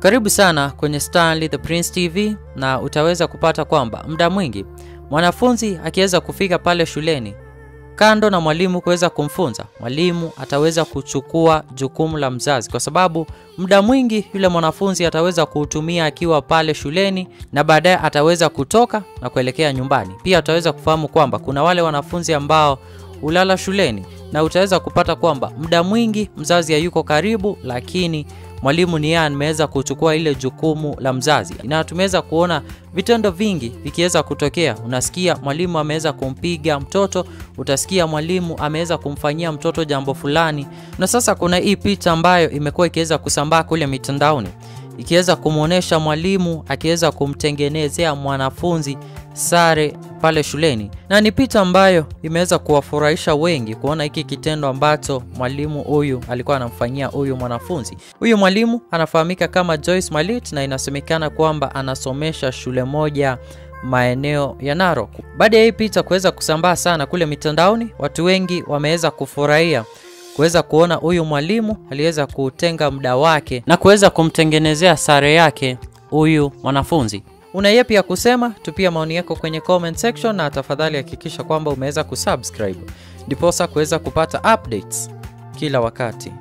Karibu sana kwenye Stanley the Prince TV, na utaweza kupata kwamba muda mwingi mwanafunzi akiweza kufika pale shuleni, kando na mwalimu kuweza kumfunza, mwalimu ataweza kuchukua jukumu la mzazi, kwa sababu muda mwingi yule mwanafunzi ataweza kuutumia akiwa pale shuleni na baadaye ataweza kutoka na kuelekea nyumbani. Pia ataweza kufahamu kwamba kuna wale wanafunzi ambao ulala shuleni, na utaweza kupata kwamba muda mwingi mzazi hayuko karibu, lakini mwalimu ni yeye ameweza kuchukua ile jukumu la mzazi. Na tumeweza kuona vitendo vingi vikiweza kutokea. Unasikia mwalimu ameweza kumpiga mtoto, utasikia mwalimu ameweza kumfanyia mtoto jambo fulani. Na sasa kuna hii picha ambayo imekuwa ikiweza kusambaa kule mitandaoni, ikiweza kumuonesha mwalimu akiweza kumtengenezea mwanafunzi sare pale shuleni. Na ni picha ambayo imeweza kuwafurahisha wengi kuona hiki kitendo ambacho mwalimu huyu alikuwa anamfanyia huyu mwanafunzi. Huyu mwalimu anafahamika kama Joyce Malit, na inasemekana kwamba anasomesha shule moja maeneo ya Narok. Baada ya hii picha kuweza kusambaa sana kule mitandaoni, watu wengi wameweza kufurahia kuweza kuona huyu mwalimu aliweza kutenga muda wake na kuweza kumtengenezea sare yake huyu mwanafunzi. Una yepi ya kusema? Tupia maoni yako kwenye comment section, na tafadhali hakikisha kwamba umeweza kusubscribe ndiposa kuweza kupata updates kila wakati.